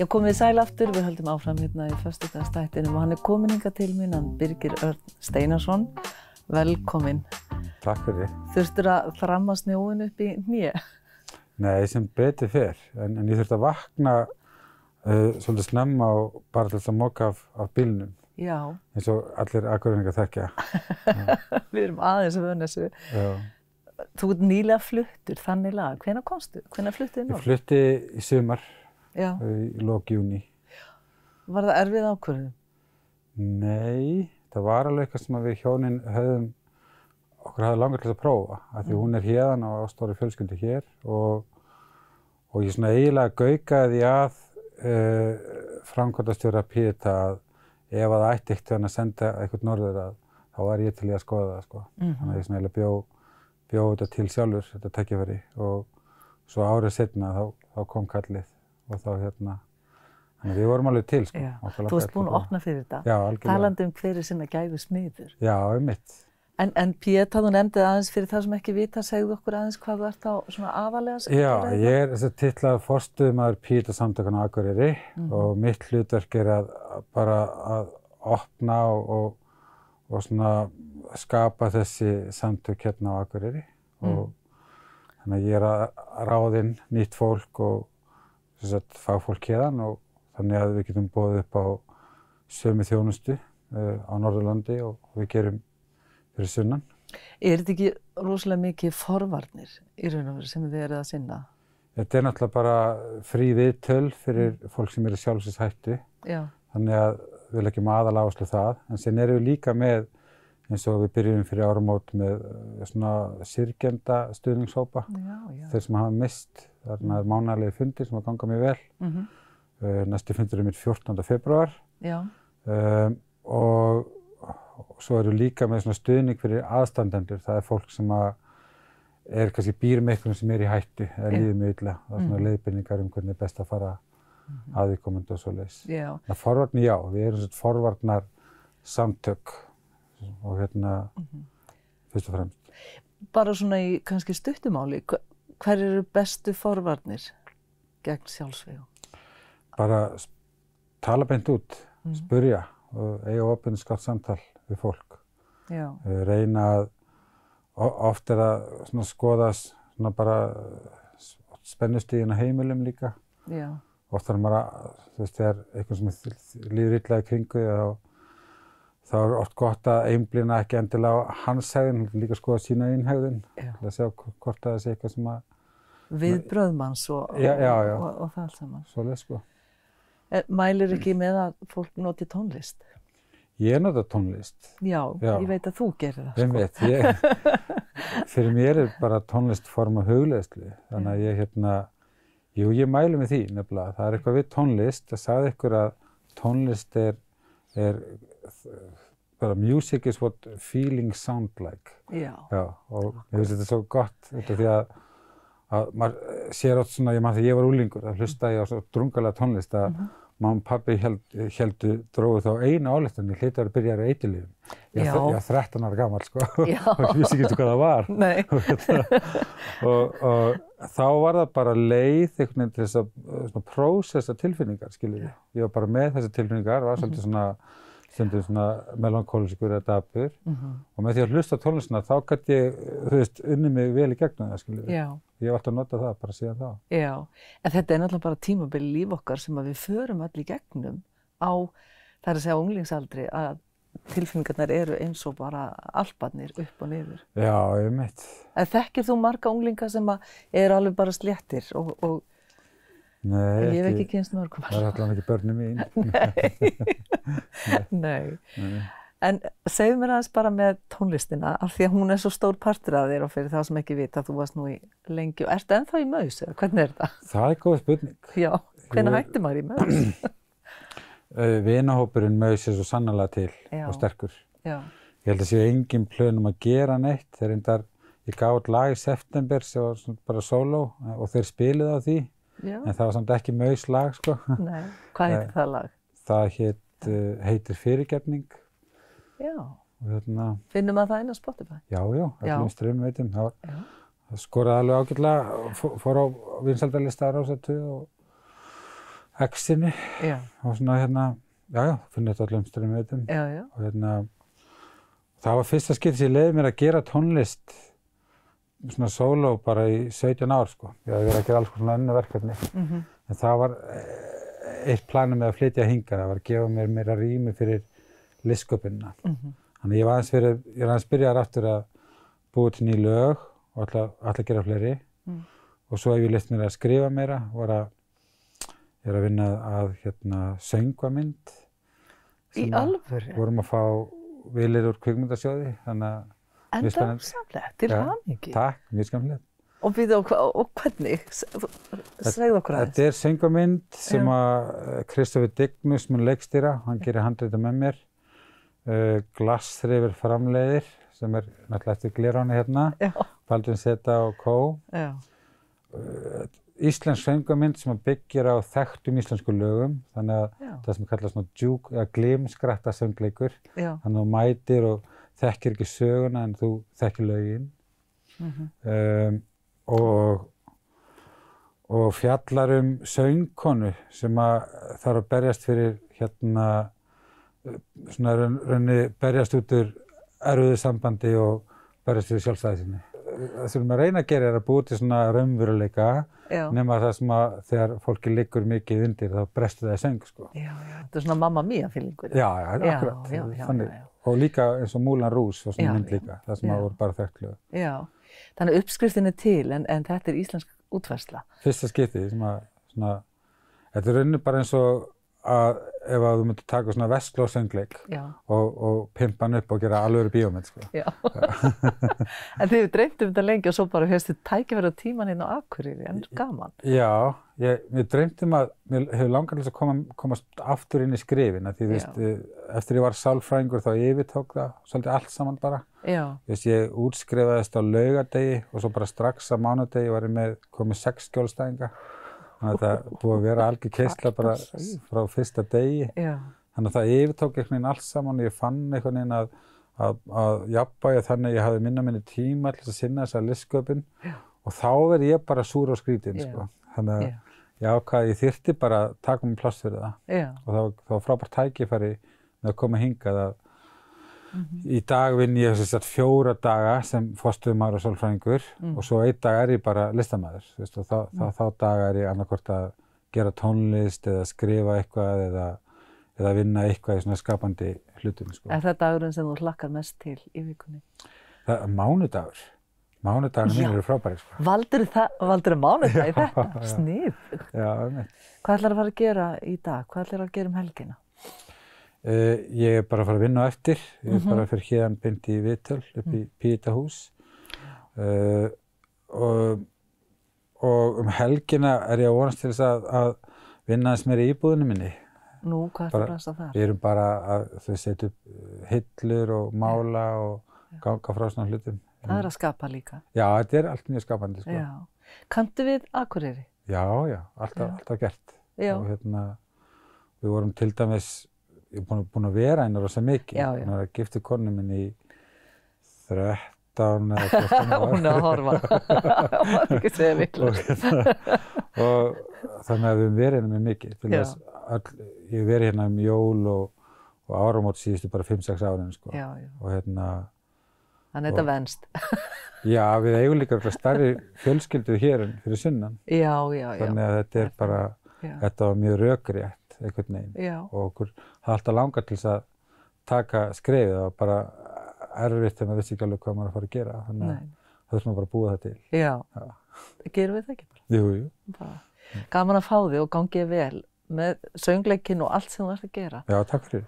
Já, komið sæl aftur, við höldum áfram hérna í föstudagsþættinum og hann kominn hingað til mín, hann Birgir Örn Steinarsson. Velkominn. Takk fyrir. Þurftir að þramma snjóinn upp í hné? Nei, sem betur fer, en ég þurfti að vakna svolítið snemma og bara til þess að moka af bílnum. Já. Eins og allir Akureyringar þekkja. Við erum aðeins að vöna þessu. Já. Þú ert nýlega fluttur, þannig lag. Hvenær komstu? Hvenær fluttuð þið? Ég flutti í sumar, Já. Í lok júní. Var það erfið ákvörðun? Nei, það var alveg eitthvað sem við hjónin okkur hafði langar til að prófa. Af því hún héðan og á stóri fjölskyldu hér og ég svona eiginlega gaukaði að framkvæmdastjóra Píeta að ef það ætti eitthvað að senda eitthvað norður þá var ég til í að skoða það, sko. Þannig að ég svona eiginlega bjó þetta til sjálfur, þetta tækifæri og svo árið seinna þá kom kallið og þá þannig við vorum alveg til, sko. Já, þú varst búin að opna fyrir þetta. Já, algjörlega. Talandi hver sinna gæfu smiður. Já, einmitt. En Píeta, þú nefndið aðeins fyrir það sem ekki vita, segðu okkur aðeins hvað þú ert á svona aðalega að gera. Já, ég er titlað forstöðumaður Píeta samtökanna á Akureyri og mitt hlutverk er að opna og svona skapa þessi samtök hérna á Akureyri og þannig að ég er að ráða inn nýtt fólk og fagfólk héðan og þannig að við getum boðið upp á sömu þjónustu á Norðurlandi og við gerum fyrir sunnan. Er þetta ekki rosalega mikið forvarnir í raun og veru sem þið eruð að sinna? Þetta er náttúrulega bara frí viðtöl fyrir fólk sem eru í sjálfsvíshættu. Já. Þannig að við leggjum aðaláherslu það. En sen erum við líka með, eins og við byrjum fyrir áramót með svona syrgjenda stuðningshópa. Þeir sem hafa mist, þarna mánaðarlegir fundir sem að ganga mjög vel. Næsti fundur mitt 14. febrúar. Já. Og svo erum við líka með svona stuðning fyrir aðstandendur. Það er fólk sem er kannski býr með einhvern sem er í hættu eða líður mjög illa. Það er svona leiðbeiningar hvernig er best að fara að viðkomandi og svoleiðis. Það forvarnir, já, við erum svona forvarnar samtök og fyrst og fremst. Bara svona í kannski stuttumáli, hver eru bestu forvarnir gegn sjálfsvígum? Bara tala beint út, spurja og eiga opinskart samtal við fólk. Já. Reyna að, oft er að svona skoða svona bara spennustiginn á heimilum líka. Já. Oft er maður þegar eitthvað sem líður illa í kringu þá er oft gott að einblína ekki endilega á hans hegðun, líka skoða sína eigin hegðun. Til að sjá hvort það sé eitthvað sem viðbrögðmanns og það allt saman. Svoleiðis, sko. Mælir ekki með að fólk noti tónlist? Ég nota tónlist. Já, ég veit að þú gerir það, sko. Ég veit, fyrir mér er bara tónlist form af hugleiðslu. Þannig að ég mæli með því nefnilega. Það er eitthvað við tónlist. Það sagði ykkur að tónlist er bara music is what feelings sound like. Já. Já, og ég veist þetta er svo gott, því að maður sér átt svona, þegar ég var unglingur, að hlusta ég á svo drungalega tónlist að mamma og pabbi drógu þá eina ályktun, ég hlyti að byrja á eiturlyfjum. Ég var 13 ára gamall, sko, og ég vissi ekki hvað það var. Nei. og þá var það bara leið einhvern veginn til þess að prósessa tilfinningar, skiljið þið. Ég var bara með þessar tilfinningar, var svolítið stundum svona melankóliskur eða dapur og með því að hlusta á tónlistina þá gæti ég, unnið mig vel í gegnum það, skiljið þið. Já. Ég hef alltaf notað það bara síðan þá. Já, en þetta er náttúrulega bara tímabil í líf okkar sem við förum öll í gegnum á, það er að segja unglingsaldri, að tilfinningarnar eru eins og bara alparnir upp og niður. Já, einmitt. En þekkir þú marga unglinga sem eru alveg bara sléttir og Nei, ég hef ekki kynnst mörgum. Það er allavega ekki börnin mín. Nei. En segðu mér aðeins bara með tónlistina, af því að hún er svo stór partur af þér og fyrir það sem ekki vita, þú varst nú í lengi og ertu ennþá í Maus, eða hvernig er það? Það er góð spurning. Já, hvenær hætti maður í Maus? Vinahópurinn Maus er svo sannarlega til og sterkur. Já. Ég held að séu engin plön að gera neitt. Ég gaf út lag í september sem var bara sóló og þeir spiluðu á því. Já. En það var samt ekki Maus lag, sko. Nei, hvað heitir það lag? Það heitir Fyrirgefning. Já. Finnum maður það inn á Spotify? Já, öllum streamveitum. Það skoraði alveg ágætlega, fór á vinsældalista Rás 2 og X-inu Já. og svona finnur þetta öllum streamveitum. Já, já. Og það var fyrsta skipti sem ég leyfði mér að gera tónlist svona sóló bara í 17 ár, sko. Ég hafði verið að gera alls svona önnur verkefni. En það var eitt planið með að flytja hingað, það var að gefa mér meira rými fyrir listsköpunina. Þannig ég var aðeins byrjaður aftur að búa til ný lög og ætla að gera fleiri. Og svo hef ég leyft mér að skrifa meira, ég er að vinna að söngvamynd. Í alvöru? Vorum að fá vilir úr kvikmyndasjóði, þannig að mjög spennandi. Dásamlegt, til hamingju. Takk, mjög skemmtilegt. Og hvernig? Segðu okkur aðeins. Þetta er söngvamynd sem að Kristoffer Dignus mun leikstýra, hann gerir handritið með mér. Glassþrifir framleiðir, sem er náttúrulega eftir Gleráni hérna, Baldvin Zeta og Co. Já. Íslensk söngvamynd sem byggir á þekktum íslensku lögum, þannig að það sem kallast svona glimskratta söngleikur. Þannig að þú mætir og þekkir ekki söguna en þú þekkir lögin. Og fjallar söngkonu sem þarf að berjast fyrir svona raunni berjast út úr erfiðu sambandi og berjast fyrir sjálfstæði sinni. Það sem að reyna að gera er að búa til svona raunveruleika, nema það sem að þegar fólki liggur mikið undir þá brestur það í söng, sko. Já, þetta er svona Mamma Mia feelingur. Já, akkurat. Þannig. Og líka eins og Moulin Rouge var svona mynd líka, það sem voru bara þekkt lög. Já, þannig að uppskriftin er til en þetta er íslensk útfærsla. Fyrsta skipti sem að þetta er rauninni bara eins og að ef þú myndir taka svona Vestló söngleik og pimpa hann upp og gera alvöru bíómynd, sko. Já. En þið hefur dreymt þetta lengi og svo bara hefstu tækifæri á tíman inn á Akureyri, en gaman. Já, mér dreymt að mér hefur langar til að komast aftur inn í skrifin, því eftir ég var sálfræðingur þá yfirtók það svolítið allt saman bara. Já. Ég útskrifaðist á laugardegi og svo bara strax á mánudegi var ég komið 6 skjólstæðinga. Þannig að það búið að vera algjör keyrsla bara frá fyrsta degi. Já. Þannig að það yfirtók einhvern veginn alls saman og ég fann einhvern veginn að jafnvægja þannig að ég hafði minni tíma til að sinna þessa listsköpun og þá verð ég bara súr á skrítinn, sko. Þannig að ég ákvað að ég þyrfti bara að taka mér pláss fyrir það. Já. Og það var frábært tækifæri með að koma hingað að í dag vinn ég 4 daga sem forstöðumaður og sálfræðingur og svo 1 dag ég bara listamaður. Og þá daga ég annaðhvort að gera tónlist eða skrifa eitthvað eða vinna eitthvað í svona skapandi hlutum, sko. Er það dagurinn sem þú hlakkar mest til í vikunni? Það er mánudagur. Mánudagarnir mínir eru frábærir, sko. Valdirðu mánudag í þetta? Snið. Já, einmitt. Hvað ætlarðu að fara að gera í dag? Hvað ætlarðu að gera helgina? Ég er bara að fara að vinna á eftir. Ég er bara að fyrir héðan beint í viðtöl upp í Píetahús. Og helgina er ég að vonast til þess að vinna aðeins meira í íbúðinni minni. Nú, hvað er það að þar? Við erum bara að setja upp hillur og mála og ganga frá svona hlutum. Það er að skapa líka. Já, þetta er allt mjög skapandi, sko. Já. Kanntu við Akureyri? Já, alltaf gert. Já. Og við vorum til dæmis ég er búinn að vera hérna rosa mikið. Hún er að gifta konu minni í 13 eða 14 ár. Hún er að horfa. Það var ekki að segja vitlaust. Og þannig að við höfum verið hérna mjög mikið. Ég hef verið hérna jól og áramót síðustu bara 5-6 árin, sko. Já. Og þannig þetta venst. Já, við eigum líka stærri fjölskyldu hér en fyrir sunnan. Já. Þannig að þetta er bara, þetta var mjög rökrétt. Einhvern veginn og okkur hafði alltaf langað til þess að taka skrefið. Það var bara erfitt þegar maður vissi ekki alveg hvað maður að fara að gera. Þannig að það þurfti maður bara að búa það til. Já. Gerum við það ekki bara? Jú. Gaman að fá þig og gangið vel með söngleikinn og allt sem þú ert að gera. Já, takk fyrir.